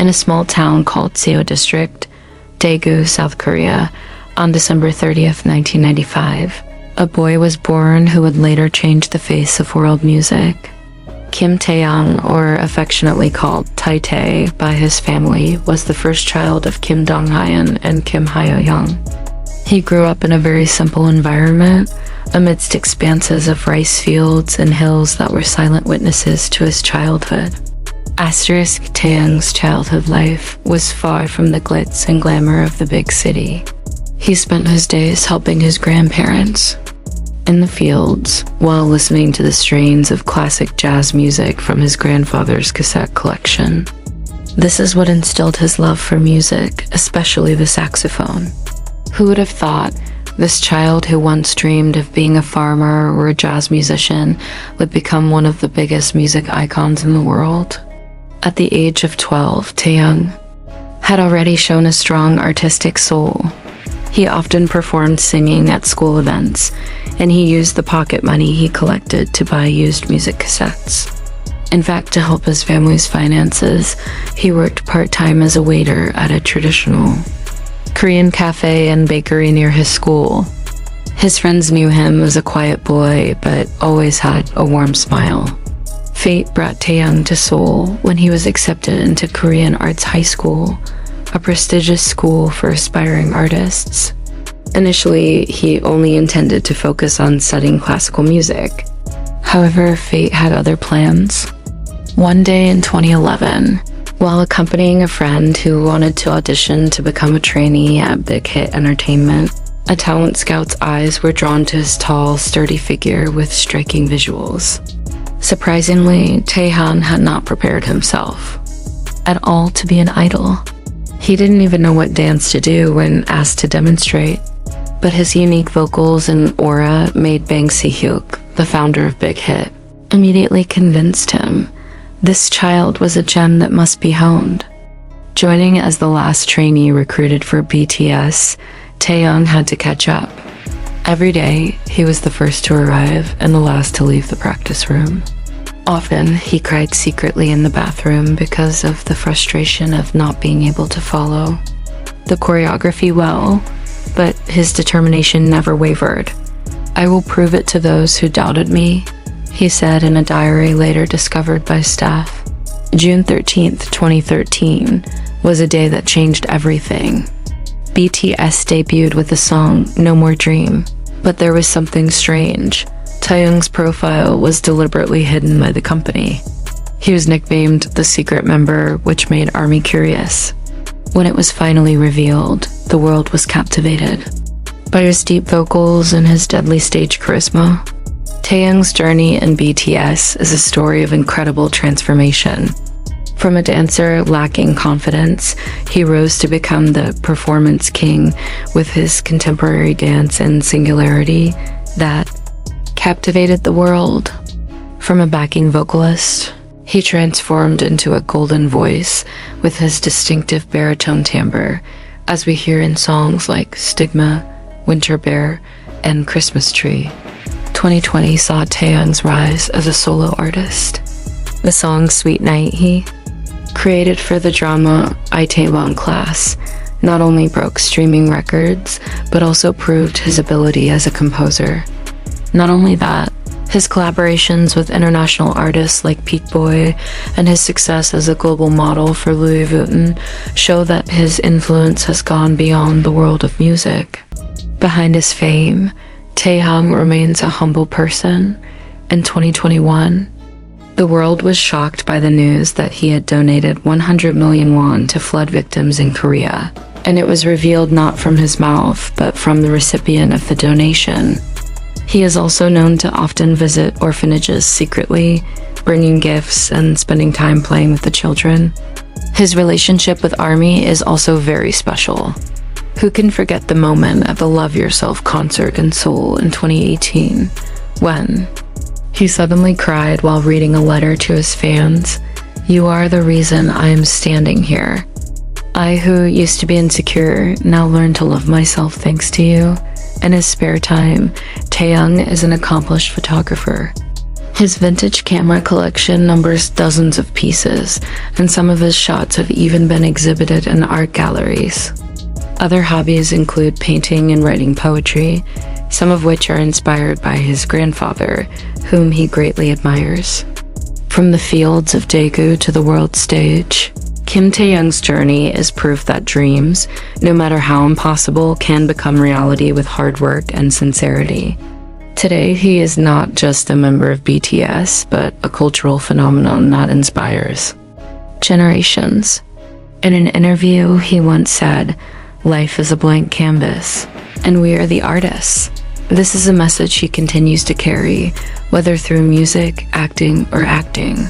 in a small town called Seo District, Daegu, South Korea, on December 30th, 1995. A boy was born who would later change the face of world music. Kim Taehyung, or affectionately called Tae by his family, was the first child of Kim Dong-hyun and Kim Hyo-young. He grew up in a very simple environment, amidst expanses of rice fields and hills that were silent witnesses to his childhood. Taehyung's childhood life was far from the glitz and glamour of the big city. He spent his days helping his grandparents in the fields while listening to the strains of classic jazz music from his grandfather's cassette collection. This is what instilled his love for music, especially the saxophone. Who would have thought this child who once dreamed of being a farmer or a jazz musician would become one of the biggest music icons in the world? At the age of 12, Taehyung had already shown a strong artistic soul. He often performed singing at school events, and he used the pocket money he collected to buy used music cassettes. In fact, to help his family's finances, he worked part-time as a waiter at a traditional Korean cafe and bakery near his school. His friends knew him as a quiet boy, but always had a warm smile. Fate brought Taehyung to Seoul when he was accepted into Korean Arts High School, a prestigious school for aspiring artists. Initially, he only intended to focus on studying classical music. However, fate had other plans. One day in 2011, while accompanying a friend who wanted to audition to become a trainee at Big Hit Entertainment, a talent scout's eyes were drawn to his tall, sturdy figure with striking visuals. Surprisingly, Taehyung had not prepared himself at all to be an idol. He didn't even know what dance to do when asked to demonstrate, but his unique vocals and aura made Bang Si-hyuk, the founder of Big Hit, immediately convinced him this child was a gem that must be honed. Joining as the last trainee recruited for BTS, Taehyung had to catch up. Every day, he was the first to arrive and the last to leave the practice room. Often, he cried secretly in the bathroom because of the frustration of not being able to follow the choreography well, but his determination never wavered. "I will prove it to those who doubted me," he said in a diary later discovered by staff. June 13th, 2013 was a day that changed everything. BTS debuted with the song No More Dream, but there was something strange. Taehyung's profile was deliberately hidden by the company. He was nicknamed the secret member, which made ARMY curious. When it was finally revealed, the world was captivated by his deep vocals and his deadly stage charisma. Taehyung's journey in BTS is a story of incredible transformation. From a dancer lacking confidence, he rose to become the performance king with his contemporary dance and singularity that captivated the world. From a backing vocalist, he transformed into a golden voice with his distinctive baritone timbre, as we hear in songs like Stigma, Winter Bear, and Christmas Tree. 2020 saw Taehyung's rise as a solo artist. The song Sweet Night he created for the drama Itaewon Class not only broke streaming records, but also proved his ability as a composer. Not only that, his collaborations with international artists like Peak Boy and his success as a global model for Louis Vuitton show that his influence has gone beyond the world of music. Behind his fame, Taehyung remains a humble person. In 2021, the world was shocked by the news that he had donated 100 million won to flood victims in Korea, and it was revealed not from his mouth, but from the recipient of the donation. He is also known to often visit orphanages secretly, bringing gifts and spending time playing with the children. His relationship with ARMY is also very special. Who can forget the moment at the Love Yourself concert in Seoul in 2018, when he suddenly cried while reading a letter to his fans? "You are the reason I am standing here. I, who used to be insecure, now learn to love myself thanks to you." In his spare time, Taehyung is an accomplished photographer. His vintage camera collection numbers dozens of pieces, and some of his shots have even been exhibited in art galleries. Other hobbies include painting and writing poetry, some of which are inspired by his grandfather, whom he greatly admires. From the fields of Daegu to the world stage, Kim Taehyung's journey is proof that dreams, no matter how impossible, can become reality with hard work and sincerity. Today, he is not just a member of BTS, but a cultural phenomenon that inspires generations. In an interview, he once said, "Life is a blank canvas, and we are the artists." This is a message he continues to carry, whether through music, acting, or acting.